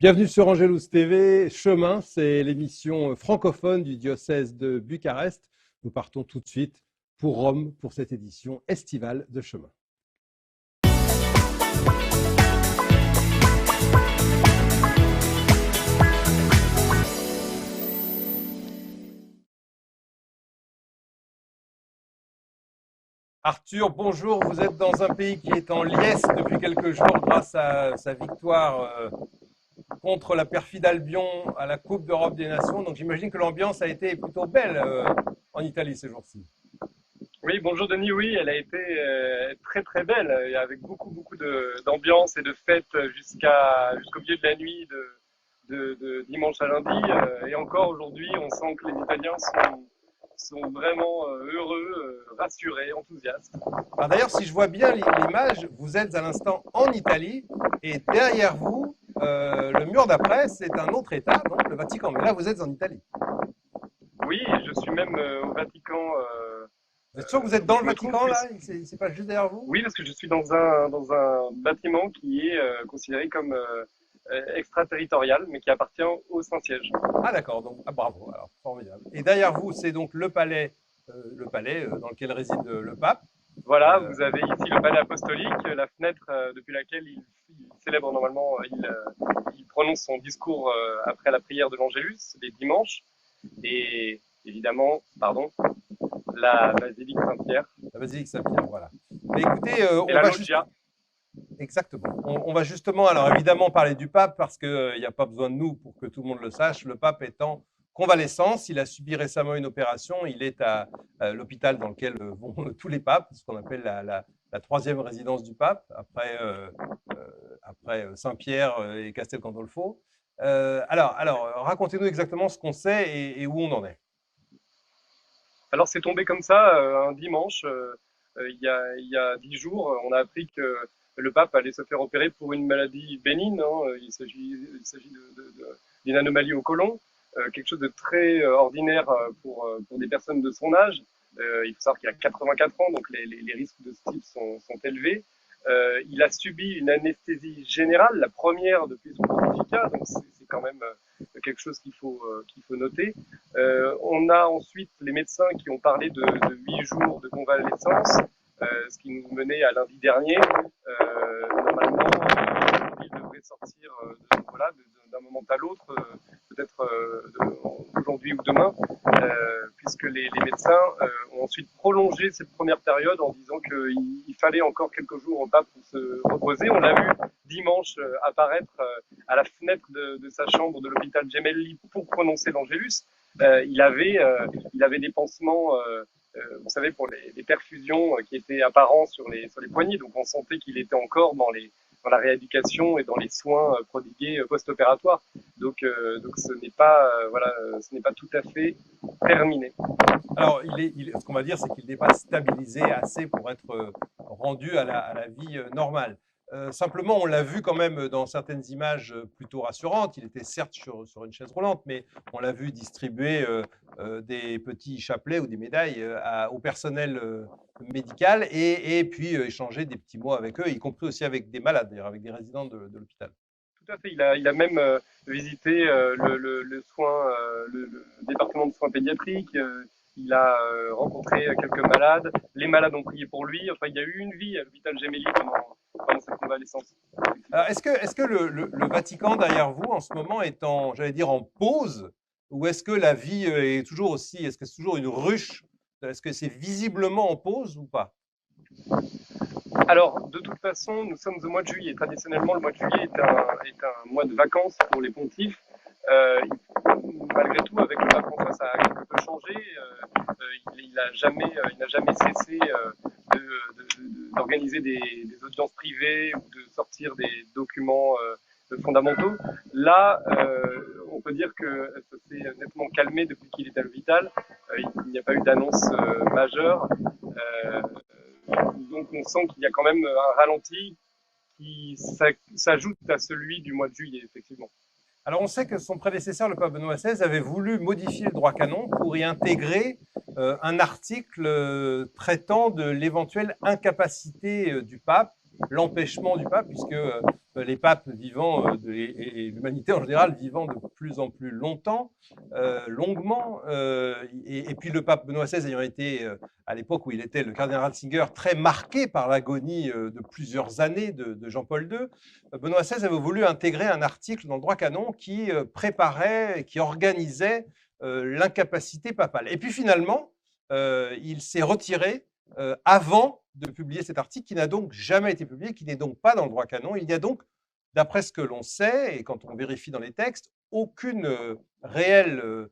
Bienvenue sur Angelus TV. Chemin, c'est l'émission francophone du diocèse de Bucarest. Nous partons tout de suite pour Rome pour cette édition estivale de Chemin. Arthur, bonjour. Vous êtes dans un pays qui est en liesse depuis quelques jours grâce à sa victoire contre la perfide Albion à la Coupe d'Europe des Nations. Donc j'imagine que l'ambiance a été plutôt belle en Italie ces jours-ci. Oui, bonjour Denis, oui, elle a été très très belle, avec beaucoup d'ambiance et de fêtes jusqu'au milieu de la nuit de dimanche à lundi. Et encore aujourd'hui, on sent que les Italiens sont vraiment heureux, rassurés, enthousiastes. Alors d'ailleurs, si je vois bien l'image, vous êtes à l'instant en Italie et derrière vous, le mur d'après, c'est un autre État, donc le Vatican. Mais là, vous êtes en Italie. Oui, je suis même au Vatican. Vous êtes sûr que vous êtes dans le Vatican là? C'est pas juste derrière vous? Oui, parce que je suis dans un bâtiment qui est considéré comme extraterritorial, mais qui appartient au Saint-Siège. Ah d'accord, donc bravo, alors formidable. Et derrière vous, c'est donc le palais dans lequel réside le pape. Voilà, vous avez ici le palais apostolique, la fenêtre depuis laquelle il célèbre normalement, il prononce son discours après la prière de l'Angélus les dimanches, et évidemment, la basilique Saint-Pierre. La basilique Saint-Pierre, voilà. Mais écoutez, on va loggia. Exactement. On va justement, alors évidemment, parler du pape parce qu'il n'y a pas besoin de nous pour que tout le monde le sache. Le pape est en convalescence. Il a subi récemment une opération. Il est à l'hôpital dans lequel vont tous les papes, ce qu'on appelle la troisième résidence du pape, après Saint-Pierre et Castel Gandolfo. Alors, racontez-nous exactement ce qu'on sait et où on en est. Alors, c'est tombé comme ça un dimanche, il y a 10 jours. On a appris que le pape allait se faire opérer pour une maladie bénigne. Il s'agit d'une anomalie au côlon, quelque chose de très ordinaire pour des personnes de son âge. Il faut savoir qu'il a 84 ans, donc les risques de ce type sont élevés. Il a subi une anesthésie générale, la première depuis son pontificat, donc c'est quand même quelque chose qu'il faut noter. On a ensuite les médecins qui ont parlé de 8 jours de convalescence, ce qui nous menait à lundi dernier. Normalement, il devrait sortir d'un moment à l'autre, peut-être aujourd'hui ou demain, puisque les médecins ont ensuite prolongé cette première période en disant qu'il fallait encore quelques jours au pape pour se reposer. On l'a vu dimanche apparaître à la fenêtre de sa chambre de l'hôpital Gemelli pour prononcer l'Angélus. Il avait des pansements, vous savez, pour les perfusions qui étaient apparents sur les poignets. Donc on sentait qu'il était encore dans la rééducation et dans les soins prodigués post-opératoires. Donc ce n'est pas tout à fait terminé. Alors, ce qu'on va dire, c'est qu'il n'est pas stabilisé assez pour être rendu à la vie normale. Simplement, on l'a vu quand même dans certaines images plutôt rassurantes. Il était certes sur une chaise roulante, mais on l'a vu distribuer des petits chapelets ou des médailles au personnel médical et puis échanger des petits mots avec eux, y compris aussi avec des malades, d'ailleurs, avec des résidents de l'hôpital. Tout à fait. Il a même visité le département de soins pédiatriques. Il a rencontré quelques malades. Les malades ont prié pour lui. Enfin, il y a eu une vie à l'hôpital Gemelli pendant cette convalescence. Alors, est-ce que le Vatican, derrière vous, en ce moment, est en pause? Ou est-ce que la vie est toujours aussi, est-ce que c'est toujours une ruche? Est-ce que c'est visiblement en pause ou pas? Alors, de toute façon, nous sommes au mois de juillet. Traditionnellement, le mois de juillet est un mois de vacances pour les pontifes. Malgré tout, avec le pape François, ça a quelque peu changé. Il n'a jamais cessé d'organiser des audiences privées ou de sortir des documents fondamentaux. Là, on peut dire que ça s'est nettement calmé depuis qu'il est à l'hôpital. Il n'y a pas eu d'annonce majeure. Donc on sent qu'il y a quand même un ralenti qui s'ajoute à celui du mois de juillet, effectivement. Alors on sait que son prédécesseur, le pape Benoît XVI, avait voulu modifier le droit canon pour y intégrer un article traitant de l'éventuelle incapacité du pape l'empêchement du pape, puisque les papes vivant, et l'humanité en général vivant de plus en plus longtemps, longuement, et puis le pape Benoît XVI ayant été, à l'époque où il était le cardinal Ratzinger, très marqué par l'agonie de plusieurs années de Jean-Paul II, Benoît XVI avait voulu intégrer un article dans le droit canon qui préparait, qui organisait l'incapacité papale. Et puis finalement, il s'est retiré avant de publier cet article qui n'a donc jamais été publié, qui n'est donc pas dans le droit canon. Il n'y a donc, d'après ce que l'on sait, et quand on vérifie dans les textes, aucune réelle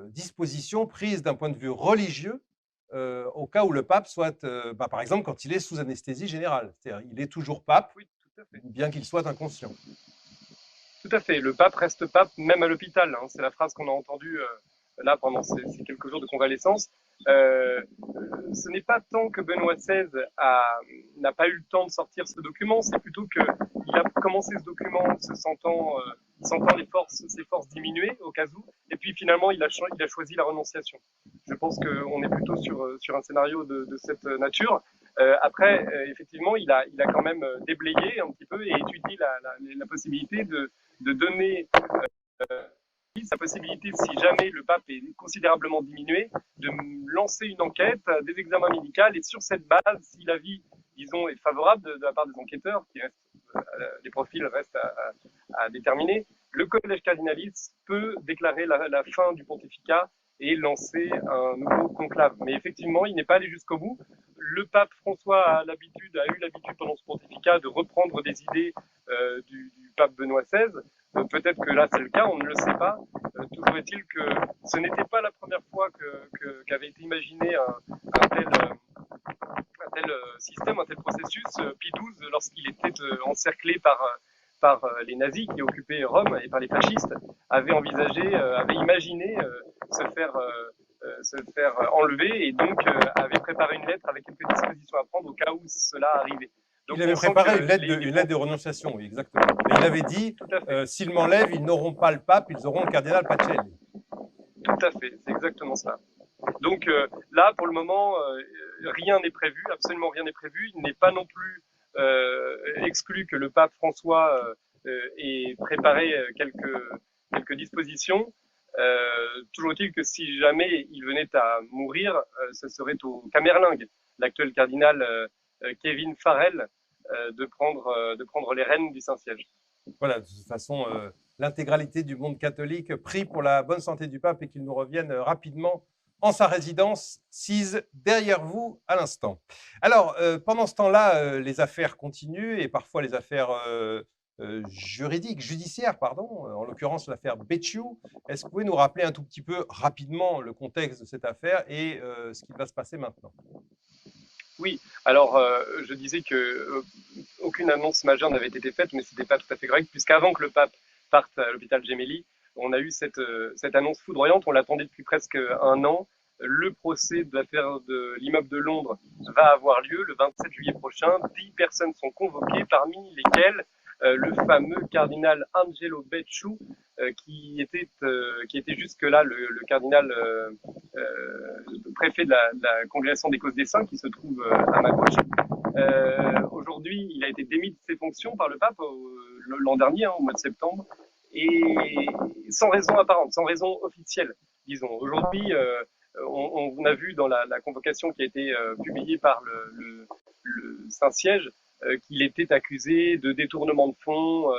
disposition prise d'un point de vue religieux au cas où le pape soit, par exemple, quand il est sous anesthésie générale. C'est-à-dire, il est toujours pape, Oui, tout à fait. bien qu'il soit inconscient. Tout à fait. Le pape reste pape même à l'hôpital, hein. C'est la phrase qu'on a entendue là pendant ces quelques jours de convalescence. Ce n'est pas tant que Benoît XVI n'a pas eu le temps de sortir ce document, c'est plutôt qu'il a commencé ce document sentant ses forces diminuer au cas où, et puis finalement il a choisi la renonciation. Je pense qu'on est plutôt sur un scénario de cette nature. Après, effectivement, il a quand même déblayé un petit peu et étudié la possibilité de donner la possibilité, si jamais le pape est considérablement diminué, de lancer une enquête, des examens médicaux, et sur cette base, si l'avis, disons, est favorable de la part des enquêteurs, les profils restent à déterminer, le collège cardinaliste peut déclarer la fin du pontificat et lancer un nouveau conclave. Mais effectivement, il n'est pas allé jusqu'au bout. Le pape François a eu l'habitude pendant ce pontificat de reprendre des idées du pape Benoît XVI. Peut-être que là c'est le cas, on ne le sait pas. Toujours est-il que ce n'était pas la première fois qu'avait été imaginé un tel système, un tel processus. Pie XII, lorsqu'il était encerclé par les nazis qui occupaient Rome et par les fascistes, avait imaginé se faire enlever et donc avait préparé une lettre avec quelques dispositions à prendre au cas où cela arrivait. Donc, il avait préparé une lettre de renonciation, oui, exactement. Et il avait dit, s'ils m'enlèvent, ils n'auront pas le pape, ils auront le cardinal Pacelli. Tout à fait, c'est exactement ça. Donc là, pour le moment, rien n'est prévu, absolument rien n'est prévu. Il n'est pas non plus exclu que le pape François ait préparé quelques dispositions. Toujours est-il que si jamais il venait à mourir, ce serait au Camerlingue, l'actuel cardinal Kevin Farrell, de prendre les rênes du Saint-Siège. Voilà, de toute façon, l'intégralité du monde catholique prie pour la bonne santé du pape et qu'il nous revienne rapidement en sa résidence, sise derrière vous à l'instant. Alors, pendant ce temps-là, les affaires continuent et parfois les affaires judiciaires, pardon, en l'occurrence l'affaire Becciu. Est-ce que vous pouvez nous rappeler un tout petit peu rapidement le contexte de cette affaire et ce qui va se passer maintenant? Oui, alors je disais que aucune annonce majeure n'avait été faite, mais ce n'était pas tout à fait correct, puisqu'avant que le pape parte à l'hôpital Gemelli, on a eu cette annonce foudroyante, on l'attendait depuis presque un an. Le procès de l'affaire de l'immeuble de Londres va avoir lieu le 27 juillet prochain. 10 personnes sont convoquées, parmi lesquelles le fameux cardinal Angelo Becciu, qui était jusque-là le cardinal préfet de la Congrégation des causes des saints, qui se trouve à ma gauche. Aujourd'hui, il a été démis de ses fonctions par le pape l'an dernier, au mois de septembre, et sans raison apparente, sans raison officielle, disons. Aujourd'hui, on a vu dans la convocation qui a été publiée par le Saint-Siège qu'il était accusé de détournement de fonds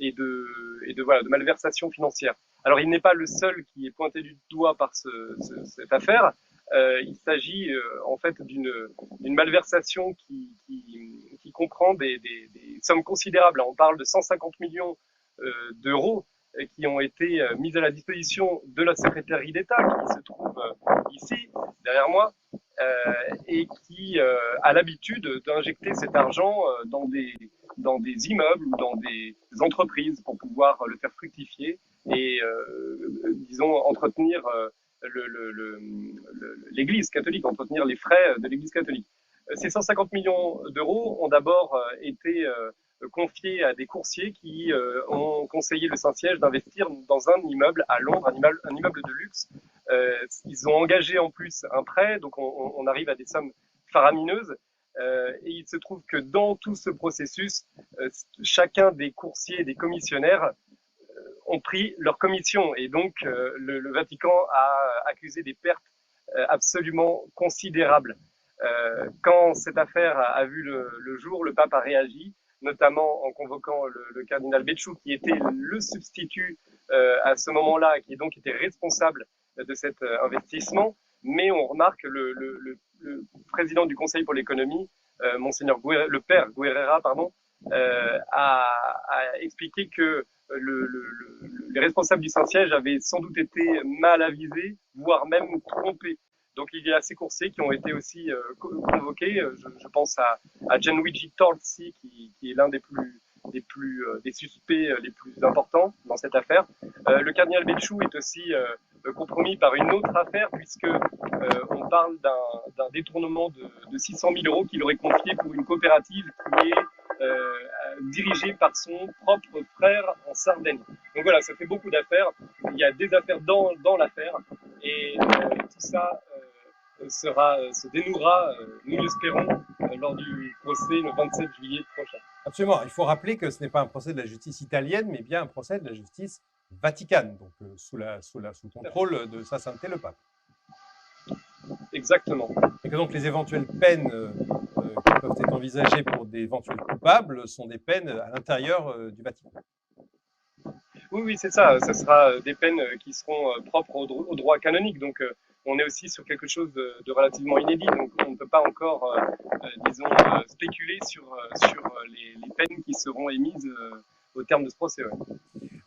et de malversation financière. Alors, il n'est pas le seul qui est pointé du doigt par cette affaire. Il s'agit en fait d'une malversation qui comprend des sommes considérables. On parle de 150 millions d'euros qui ont été mises à la disposition de la secrétaire d'État qui se trouve ici, derrière moi, et qui a l'habitude d'injecter cet argent dans des immeubles ou dans des entreprises pour pouvoir le faire fructifier et, disons, entretenir l'Église catholique, entretenir les frais de l'Église catholique. Ces 150 millions d'euros ont d'abord été confiés à des coursiers qui ont conseillé le Saint-Siège d'investir dans un immeuble à Londres, un immeuble de luxe. Ils ont engagé en plus un prêt, donc on arrive à des sommes faramineuses. Et il se trouve que dans tout ce processus, chacun des coursiers et des commissionnaires ont pris leur commission. Et donc, le Vatican a accusé des pertes absolument considérables. Quand cette affaire a vu le jour, le pape a réagi, notamment en convoquant le cardinal Becciu, qui était le substitut à ce moment-là, qui donc était responsable de cet investissement. Mais on remarque le président du Conseil pour l'économie, Monseigneur le père Guerrera, pardon, a expliqué que les responsables du Saint-Siège avaient sans doute été mal avisés, voire même trompés. Donc il y a ces coursiers qui ont été aussi convoqués. Je pense à Gianluigi Torzi, qui est l'un des suspects les plus importants dans cette affaire. Le cardinal Becciu est aussi compromis par une autre affaire, puisque on parle d'un détournement de 600 000 euros qu'il aurait confié pour une coopérative qui est dirigée par son propre frère en Sardaigne. Donc voilà, ça fait beaucoup d'affaires. Il y a des affaires dans l'affaire, et tout ça se dénouera, nous l'espérons, lors du procès le 27 juillet prochain. Absolument. Il faut rappeler que ce n'est pas un procès de la justice italienne, mais bien un procès de la justice vaticane, donc sous le contrôle de Sa Sainteté le Pape. Exactement. Et que donc les éventuelles peines qui peuvent être envisagées pour d'éventuels coupables sont des peines à l'intérieur du Vatican. Oui, c'est ça. Ça sera des peines qui seront propres au droit canonique. Donc, on est aussi sur quelque chose de relativement inédit. Donc, on ne peut pas encore, disons, spéculer sur les peines qui seront émises au terme de ce procès. Ouais.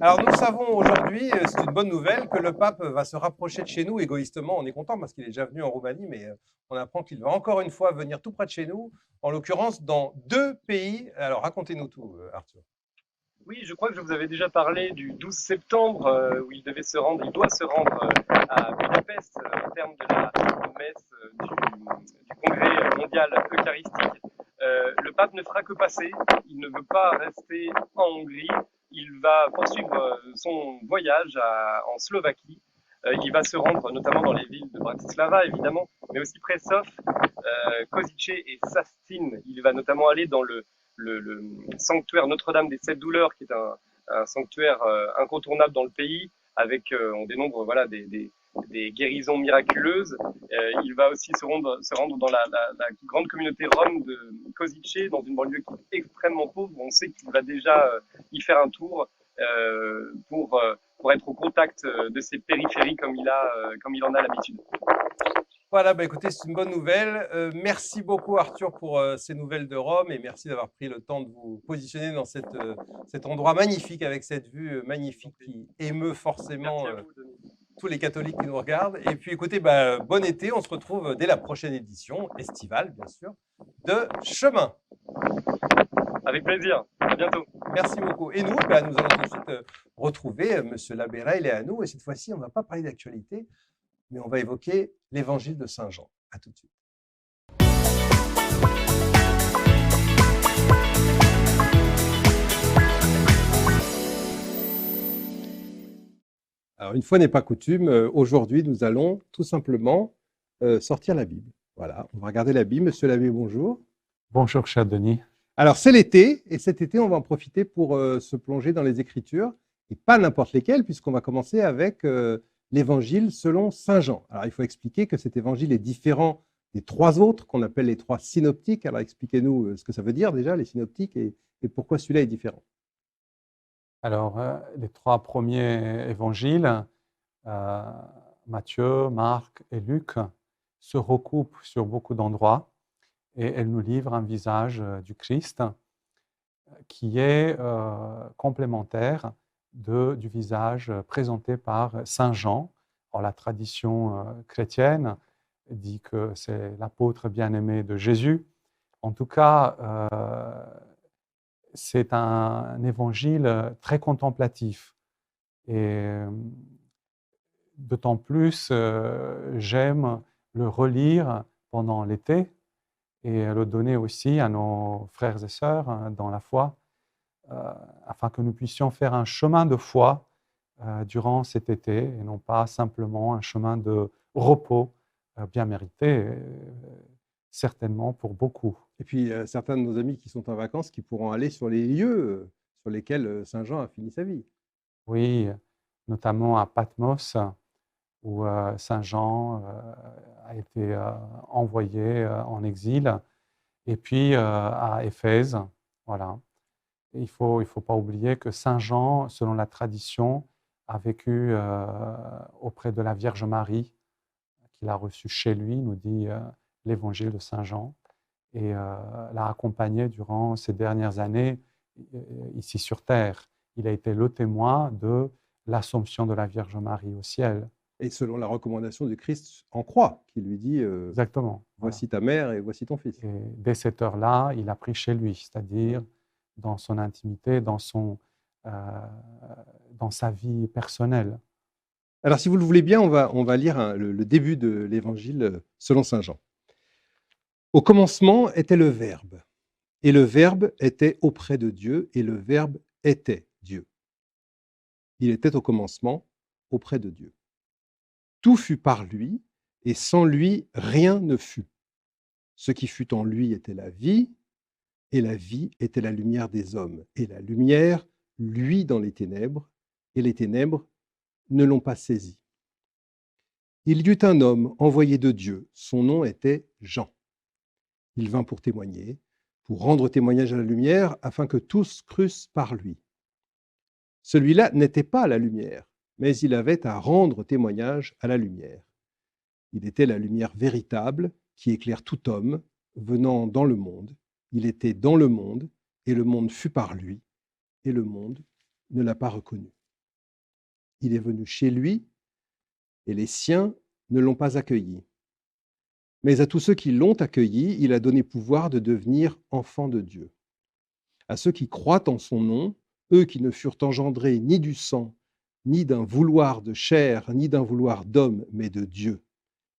Alors, nous savons aujourd'hui, c'est une bonne nouvelle, que le pape va se rapprocher de chez nous. Égoïstement, on est content parce qu'il est déjà venu en Roumanie, mais on apprend qu'il va encore une fois venir tout près de chez nous, en l'occurrence dans 2 pays. Alors, racontez-nous tout, Arthur. Oui, je crois que je vous avais déjà parlé du 12 septembre où il doit se rendre à Budapest au terme de la messe du Congrès mondial eucharistique. Le pape ne fera que passer, il ne veut pas rester en Hongrie, il va poursuivre son voyage en Slovaquie. Il va se rendre notamment dans les villes de Bratislava, évidemment, mais aussi Prešov, Košice et Sastin. Il va notamment aller dans le sanctuaire Notre-Dame des Sept Douleurs, qui est un sanctuaire incontournable dans le pays, avec, on dénombre voilà, des guérisons miraculeuses. Il va aussi se rendre dans la grande communauté rome de Košice, dans une banlieue qui est extrêmement pauvre. On sait qu'il va déjà y faire un tour pour être au contact de ces périphéries comme il en a l'habitude. Voilà, bah écoutez, c'est une bonne nouvelle. Merci beaucoup Arthur pour ces nouvelles de Rome et merci d'avoir pris le temps de vous positionner dans cet endroit magnifique avec cette vue magnifique qui émeut forcément tous les catholiques qui nous regardent. Et puis écoutez, bah, bon été, on se retrouve dès la prochaine édition, estivale bien sûr, de Chemin. Avec plaisir, à bientôt. Merci beaucoup. Et nous, bah, nous allons tout de suite retrouver Monsieur Labérel et à nous. Et cette fois-ci, on ne va pas parler d'actualité, mais on va évoquer l'évangile de Saint Jean. À tout de suite. Alors, une fois n'est pas coutume, aujourd'hui, nous allons tout simplement sortir la Bible. Voilà, on va regarder la Bible. Monsieur l'abbé, bonjour. Bonjour, cher Denis. Alors, c'est l'été, et cet été, on va en profiter pour se plonger dans les Écritures, et pas n'importe lesquelles, puisqu'on va commencer avec l'évangile selon Saint Jean. Alors, il faut expliquer que cet évangile est différent des 3 autres, qu'on appelle les 3 synoptiques. Alors, expliquez-nous ce que ça veut dire déjà, les synoptiques, et pourquoi celui-là est différent. Alors, les 3 premiers évangiles, Matthieu, Marc et Luc, se recoupent sur beaucoup d'endroits et elles nous livrent un visage du Christ qui est complémentaire du visage présenté par Saint Jean. Alors, la tradition chrétienne dit que c'est l'apôtre bien-aimé de Jésus. En tout cas, c'est un évangile très contemplatif. Et d'autant plus, j'aime le relire pendant l'été et le donner aussi à nos frères et sœurs dans la foi, afin que nous puissions faire un chemin de foi durant cet été et non pas simplement un chemin de repos bien mérité. certainement pour beaucoup. Et puis, certains de nos amis qui sont en vacances qui pourront aller sur les lieux sur lesquels Saint Jean a fini sa vie. Oui, notamment à Patmos, où Saint Jean a été envoyé en exil, et puis à Éphèse. Voilà. Et il faut pas oublier que Saint Jean, selon la tradition, a vécu auprès de la Vierge Marie, qu'il a reçue chez lui, nous dit l'évangile de Saint Jean, et l'a accompagné durant ces dernières années ici sur terre. Il a été le témoin de l'Assomption de la Vierge Marie au ciel. Et selon la recommandation du Christ en croix, qui lui dit Exactement. Voilà. voici ta mère et voici ton fils. Et dès cette heure-là, il a pris chez lui, c'est-à-dire dans son intimité, dans sa vie personnelle. Alors, si vous le voulez bien, on va lire le début de l'évangile selon Saint Jean. Au commencement était le Verbe, et le Verbe était auprès de Dieu, et le Verbe était Dieu. Il était au commencement auprès de Dieu. Tout fut par lui, et sans lui, rien ne fut. Ce qui fut en lui était la vie, et la vie était la lumière des hommes. Et la lumière luit dans les ténèbres, et les ténèbres ne l'ont pas saisi. Il y eut un homme envoyé de Dieu, son nom était Jean. Il vint pour témoigner, pour rendre témoignage à la lumière, afin que tous crussent par lui. Celui-là n'était pas la lumière, mais il avait à rendre témoignage à la lumière. Il était la lumière véritable qui éclaire tout homme venant dans le monde. Il était dans le monde, et le monde fut par lui, et le monde ne l'a pas reconnu. Il est venu chez lui, et les siens ne l'ont pas accueilli. Mais à tous ceux qui l'ont accueilli, il a donné pouvoir de devenir enfants de Dieu. À ceux qui croient en son nom, eux qui ne furent engendrés ni du sang, ni d'un vouloir de chair, ni d'un vouloir d'homme, mais de Dieu.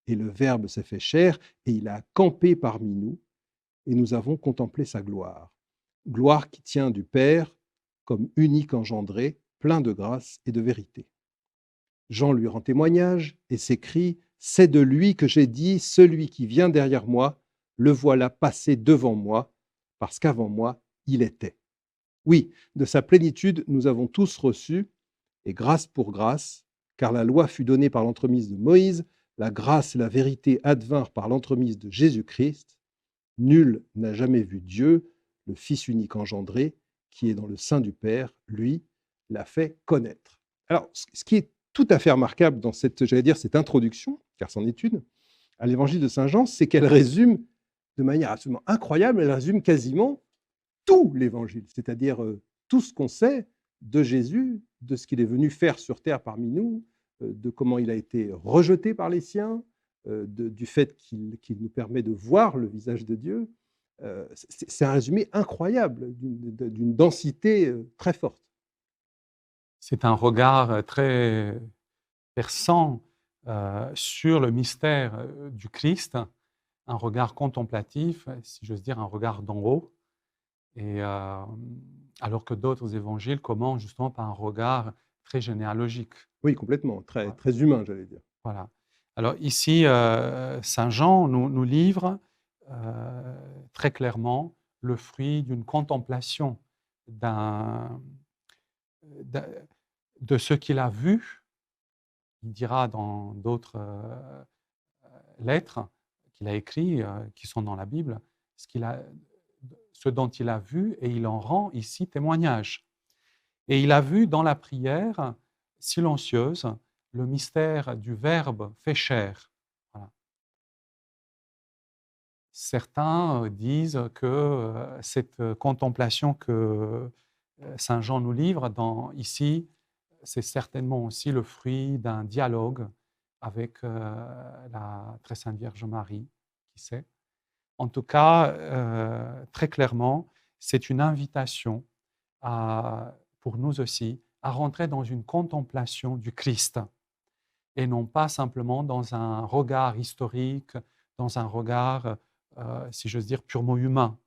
Et le Verbe s'est fait chair, et il a campé parmi nous, et nous avons contemplé sa gloire. Gloire qui tient du Père, comme unique engendré, plein de grâce et de vérité. Jean lui rend témoignage et s'écrie « C'est de lui que j'ai dit, celui qui vient derrière moi, le voilà passé devant moi, parce qu'avant moi, il était. » Oui, de sa plénitude, nous avons tous reçu, et grâce pour grâce, car la loi fut donnée par l'entremise de Moïse, la grâce et la vérité advinrent par l'entremise de Jésus-Christ. Nul n'a jamais vu Dieu, le Fils unique engendré, qui est dans le sein du Père, lui, l'a fait connaître. Alors, ce qui est tout à fait remarquable dans cette introduction, car c'en est une, à l'évangile de Saint Jean, c'est qu'elle résume de manière absolument incroyable, elle résume quasiment tout l'évangile, c'est-à-dire tout ce qu'on sait de Jésus, de ce qu'il est venu faire sur terre parmi nous, de comment il a été rejeté par les siens, du fait qu'il nous permet de voir le visage de Dieu. C'est un résumé incroyable, d'une densité très forte. C'est un regard très perçant sur le mystère du Christ, un regard contemplatif, si j'ose dire, un regard d'en haut, et alors que d'autres évangiles commencent justement par un regard très généalogique. Oui, complètement, très, très humain, j'allais dire. Voilà. Alors ici, Saint Jean nous livre très clairement le fruit d'une contemplation de ce qu'il a vu. Il dira dans d'autres lettres qu'il a écrites, qui sont dans la Bible, ce dont il a vu, et il en rend ici témoignage. Et il a vu dans la prière silencieuse le mystère du Verbe fait chair. Voilà. Certains disent que cette contemplation que Saint Jean nous livre ici, c'est certainement aussi le fruit d'un dialogue avec la très sainte Vierge Marie, qui sait. En tout cas, très clairement, c'est une invitation pour nous aussi à rentrer dans une contemplation du Christ, et non pas simplement dans un regard historique, dans un regard, si j'ose dire, purement humain.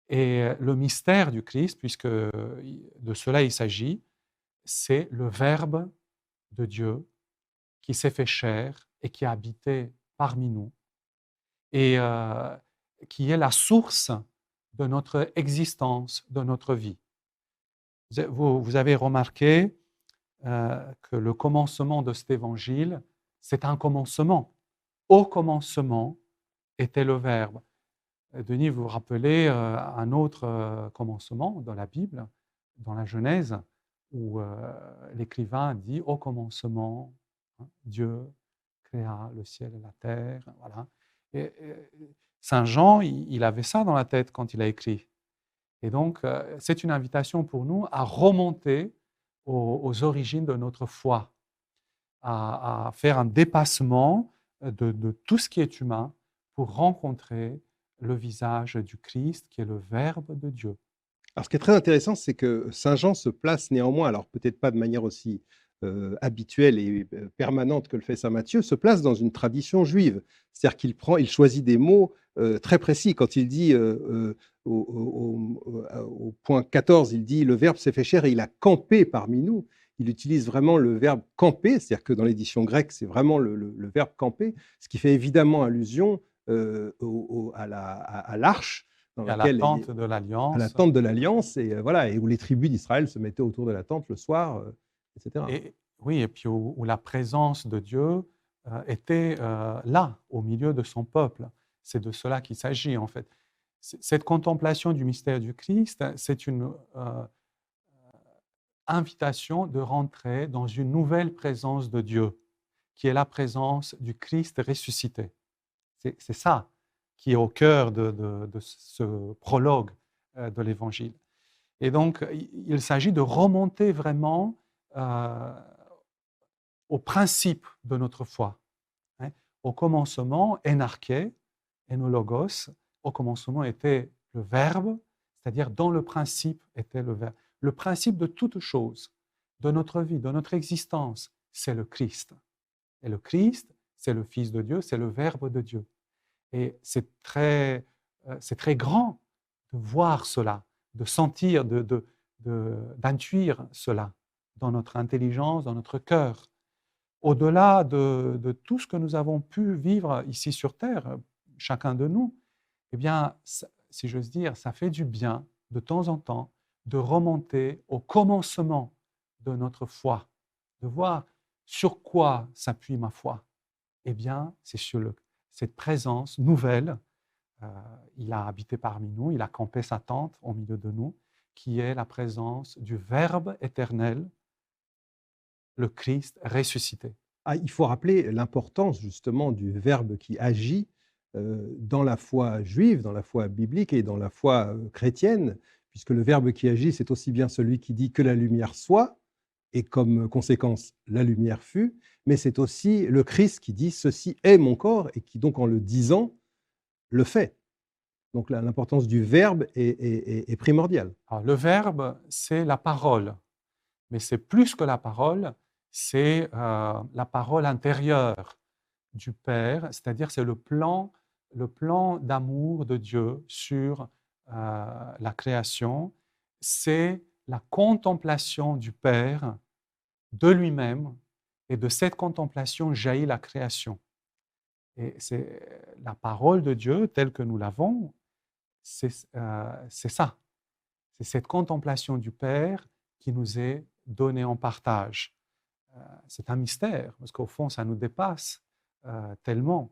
Et le mystère du Christ, puisque de cela il s'agit, c'est le Verbe de Dieu qui s'est fait chair et qui a habité parmi nous. et qui est la source de notre existence, de notre vie. Vous avez remarqué que le commencement de cet évangile, c'est un commencement. Au commencement était le Verbe. Denis, vous vous rappelez un autre commencement dans la Bible, dans la Genèse, où l'écrivain dit « Au commencement, Dieu créa le ciel et la terre. » Voilà. Et Saint Jean, il avait ça dans la tête quand il a écrit. Et donc, c'est une invitation pour nous à remonter aux origines de notre foi, à faire un dépassement de tout ce qui est humain pour rencontrer le visage du Christ, qui est le Verbe de Dieu. Alors, ce qui est très intéressant, c'est que Saint Jean se place néanmoins, alors peut-être pas de manière aussi habituelle et permanente que le fait Saint Matthieu, se place dans une tradition juive. C'est-à-dire il choisit des mots très précis. Quand il dit au point 14, il dit « Le Verbe s'est fait chair et il a campé parmi nous ». Il utilise vraiment le verbe camper, c'est-à-dire que dans l'édition grecque, c'est vraiment le verbe camper, ce qui fait évidemment allusion à l'arche, dans Et à laquelle la tente de à la l'Alliance. tente de l'Alliance, et voilà, et où les tribus d'Israël se mettaient autour de la tente le soir, etc. Oui, et puis où la présence de Dieu était là, au milieu de son peuple. C'est de cela qu'il s'agit, en fait. Cette contemplation du mystère du Christ, c'est une invitation de rentrer dans une nouvelle présence de Dieu, qui est la présence du Christ ressuscité. C'est ça qui est au cœur de ce prologue de l'Évangile. Et donc, il s'agit de remonter vraiment au principe de notre foi. Au commencement, enarché, enologos, au commencement était le Verbe, c'est-à-dire dans le principe était le Verbe. Le principe de toute chose, de notre vie, de notre existence, c'est le Christ. Et le Christ, c'est le Fils de Dieu, c'est le Verbe de Dieu. Et c'est très grand de voir cela, de sentir, d'intuire cela dans notre intelligence, dans notre cœur. Au-delà de tout ce que nous avons pu vivre ici sur Terre, chacun de nous, eh bien, si j'ose dire, ça fait du bien de temps en temps de remonter au commencement de notre foi, de voir sur quoi s'appuie ma foi. Eh bien, c'est sur cette présence nouvelle. Il a habité parmi nous, il a campé sa tente au milieu de nous, qui est la présence du Verbe éternel, le Christ ressuscité. Il faut rappeler l'importance justement du Verbe qui agit dans la foi juive, dans la foi biblique et dans la foi chrétienne, puisque le Verbe qui agit, c'est aussi bien celui qui dit que la lumière soit, et comme conséquence, la lumière fut, mais c'est aussi le Christ qui dit « ceci est mon corps » et qui donc en le disant, le fait. Donc l'importance du Verbe est primordiale. Alors, le Verbe, c'est la parole, mais c'est plus que la parole, c'est la parole intérieure du Père, c'est-à-dire c'est le plan d'amour de Dieu sur la création, c'est la contemplation du Père de lui-même, et de cette contemplation jaillit la création. Et c'est la parole de Dieu telle que nous l'avons, c'est ça. C'est cette contemplation du Père qui nous est donnée en partage. C'est un mystère, parce qu'au fond, ça nous dépasse tellement.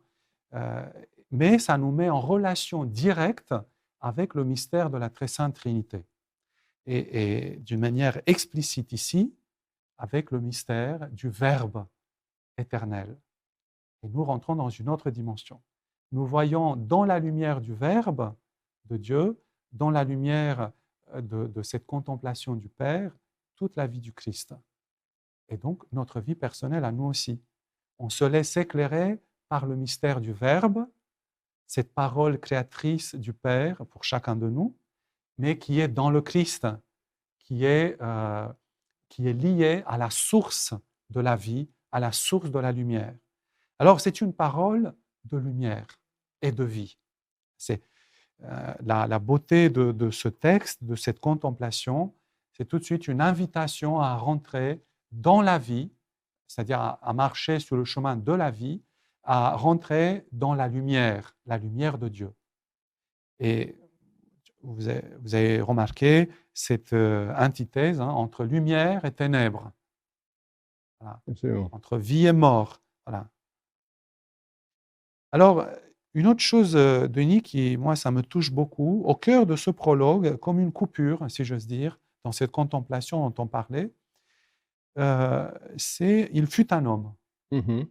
Mais ça nous met en relation directe avec le mystère de la Très Sainte Trinité. Et d'une manière explicite ici, avec le mystère du Verbe éternel. Et nous rentrons dans une autre dimension. Nous voyons dans la lumière du Verbe de Dieu, dans la lumière de cette contemplation du Père, toute la vie du Christ. Et donc, notre vie personnelle à nous aussi. On se laisse éclairer par le mystère du Verbe, cette parole créatrice du Père pour chacun de nous, mais qui est dans le Christ, qui est liée à la source de la vie, à la source de la lumière. Alors, c'est une parole de lumière et de vie. C'est la beauté de ce texte, de cette contemplation, c'est tout de suite une invitation à rentrer dans la vie, c'est-à-dire à marcher sur le chemin de la vie, à rentrer dans la lumière de Dieu. Et vous avez remarqué cette antithèse entre lumière et ténèbres, voilà. Absolument. Entre vie et mort. Voilà. Alors, une autre chose, Denis, qui, moi, ça me touche beaucoup, au cœur de ce prologue, comme une coupure, si j'ose dire, dans cette contemplation dont on parlait, c'est « Il fut un homme ». Mhm.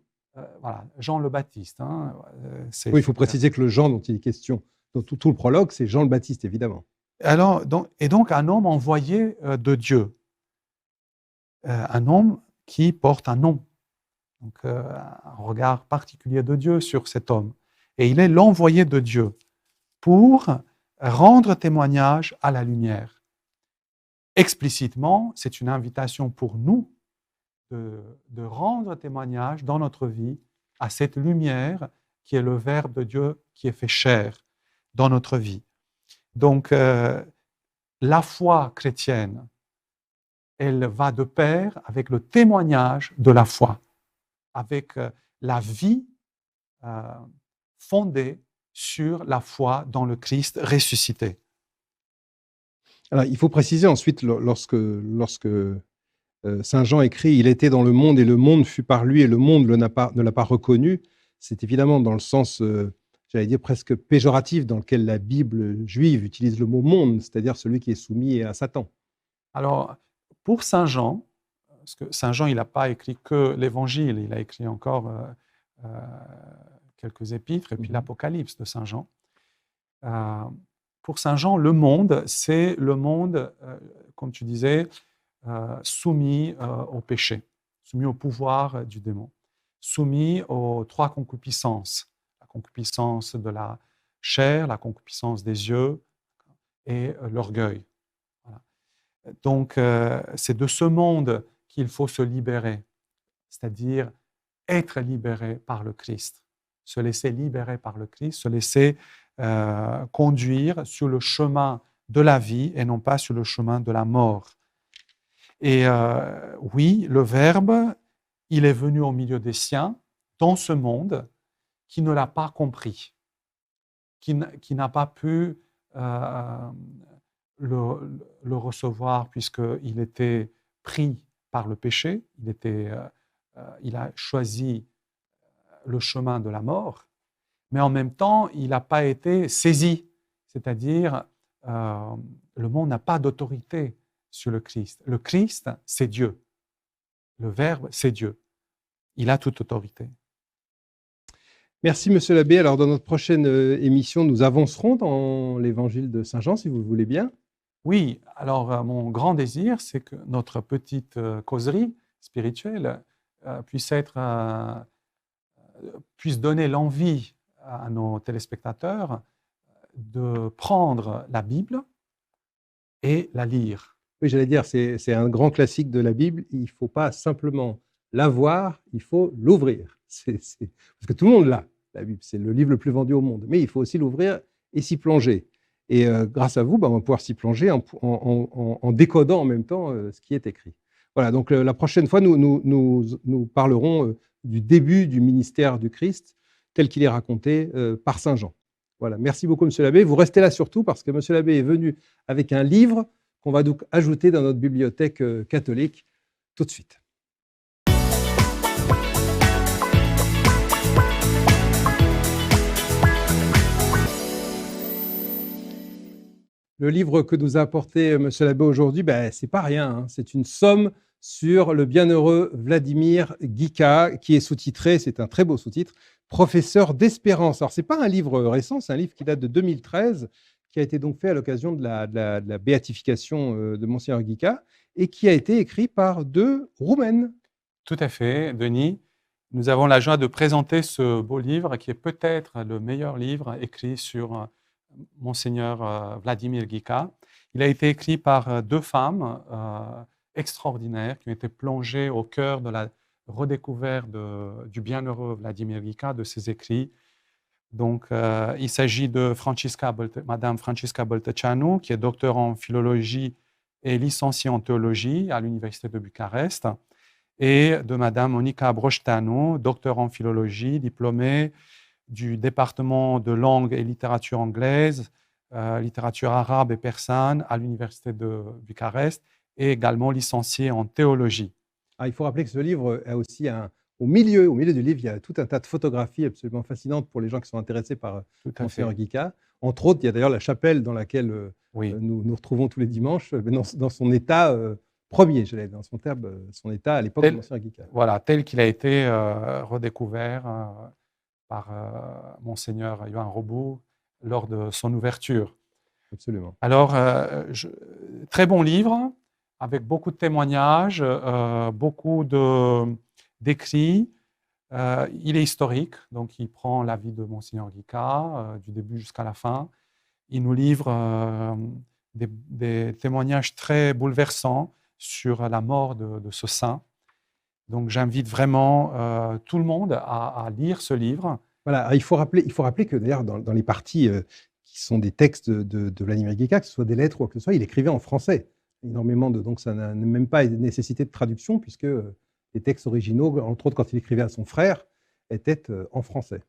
Voilà, Jean le Baptiste. Hein, Oui, il faut préciser que le Jean dont il est question, dans tout le prologue, c'est Jean le Baptiste, évidemment. Alors, donc un homme envoyé de Dieu. Un homme qui porte un nom. Donc, un regard particulier de Dieu sur cet homme. Et il est l'envoyé de Dieu pour rendre témoignage à la lumière. Explicitement, c'est une invitation pour nous de rendre témoignage dans notre vie à cette lumière qui est le Verbe de Dieu qui est fait chair dans notre vie. Donc, la foi chrétienne, elle va de pair avec le témoignage de la foi, avec la vie fondée sur la foi dans le Christ ressuscité. Alors, il faut préciser ensuite, lorsque Saint Jean écrit « Il était dans le monde et le monde fut par lui et le monde ne l'a pas reconnu », c'est évidemment dans le sens, j'allais dire, presque péjoratif dans lequel la Bible juive utilise le mot « monde », c'est-à-dire celui qui est soumis à Satan. Alors, pour Saint Jean, parce que Saint Jean, il n'a pas écrit que l'Évangile, il a écrit encore quelques épîtres, et puis l'Apocalypse de Saint Jean. Pour Saint Jean, le monde, c'est le monde, comme tu disais, soumis au péché, soumis au pouvoir du démon, soumis aux trois concupiscences, la concupiscence de la chair, la concupiscence des yeux et l'orgueil. Voilà. Donc, c'est de ce monde qu'il faut se libérer, c'est-à-dire être libéré par le Christ, se laisser libérer par le Christ, se laisser conduire sur le chemin de la vie et non pas sur le chemin de la mort. Et oui, le Verbe, il est venu au milieu des siens, dans ce monde, qui ne l'a pas compris, qui n'a pas pu le recevoir puisqu'il était pris par le péché, il a choisi le chemin de la mort, mais en même temps, il n'a pas été saisi, c'est-à-dire le monde n'a pas d'autorité sur le Christ. Le Christ, c'est Dieu. Le Verbe, c'est Dieu. Il a toute autorité. Merci, Monsieur l'abbé. Alors, dans notre prochaine émission, nous avancerons dans l'évangile de Saint Jean, si vous le voulez bien. Oui, alors mon grand désir, c'est que notre petite causerie spirituelle puisse donner l'envie à nos téléspectateurs de prendre la Bible et la lire. Oui, j'allais dire, c'est un grand classique de la Bible. Il ne faut pas simplement la voir, il faut l'ouvrir. Parce que tout le monde l'a, la Bible. C'est le livre le plus vendu au monde. Mais il faut aussi l'ouvrir et s'y plonger. Et grâce à vous, on va pouvoir s'y plonger en décodant en même temps ce qui est écrit. Voilà, donc la prochaine fois, nous parlerons du début du ministère du Christ tel qu'il est raconté par Saint Jean. Voilà, merci beaucoup, Monsieur l'abbé. Vous restez là surtout parce que Monsieur l'abbé est venu avec un livre qu'on va donc ajouter dans notre bibliothèque catholique tout de suite. Le livre que nous a apporté Monsieur l'abbé aujourd'hui, c'est pas rien, hein. C'est une somme sur le bienheureux Vladimir Guica, qui est sous-titré, c'est un très beau sous-titre, Professeur d'espérance. Alors, ce n'est pas un livre récent, c'est un livre qui date de 2013, qui a été donc fait à l'occasion de la béatification de Monseigneur Guica, et qui a été écrit par deux Roumaines. Tout à fait, Denis. Nous avons la joie de présenter ce beau livre, qui est peut-être le meilleur livre écrit sur Monseigneur Vladimir Guica. Il a été écrit par deux femmes extraordinaires qui ont été plongées au cœur de la redécouverte du bienheureux Vladimir Guica, de ses écrits. Donc, il s'agit de Madame Francesca Bolteceanu, qui est docteur en philologie et licenciée en théologie à l'Université de Bucarest, et de Madame Monica Brostanu, docteur en philologie, diplômée du département de langue et littérature anglaise, littérature arabe et persane à l'université de Bucarest, et également licenciée en théologie. Ah, il faut rappeler que ce livre a aussi au milieu du livre, il y a tout un tas de photographies absolument fascinantes pour les gens qui sont intéressés par Tout à Monseigneur fait. Guica. Entre autres, il y a d'ailleurs la chapelle dans laquelle Oui. nous nous retrouvons tous les dimanches, dans son état premier, dans son état à l'époque de Monseigneur Guica. Voilà, tel qu'il a été redécouvert par Monseigneur Johan Robout lors de son ouverture. Absolument. Alors, très bon livre, avec beaucoup de témoignages, beaucoup d'écrits. Il est historique, donc il prend la vie de Monseigneur Guica, du début jusqu'à la fin. Il nous livre des témoignages très bouleversants sur la mort de ce saint. Donc, j'invite vraiment tout le monde à lire ce livre. Voilà, il faut rappeler que d'ailleurs, dans les parties qui sont des textes de Vladimir Guica, que ce soit des lettres ou quoi que ce soit, il écrivait en français. Énormément donc ça n'a même pas nécessité de traduction, puisque les textes originaux, entre autres quand il écrivait à son frère, étaient en français.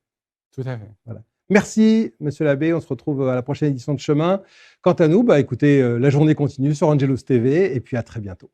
Tout à fait. Voilà. Merci, Monsieur l'abbé. On se retrouve à la prochaine édition de Chemin. Quant à nous, écoutez, la journée continue sur Angelus TV, et puis à très bientôt.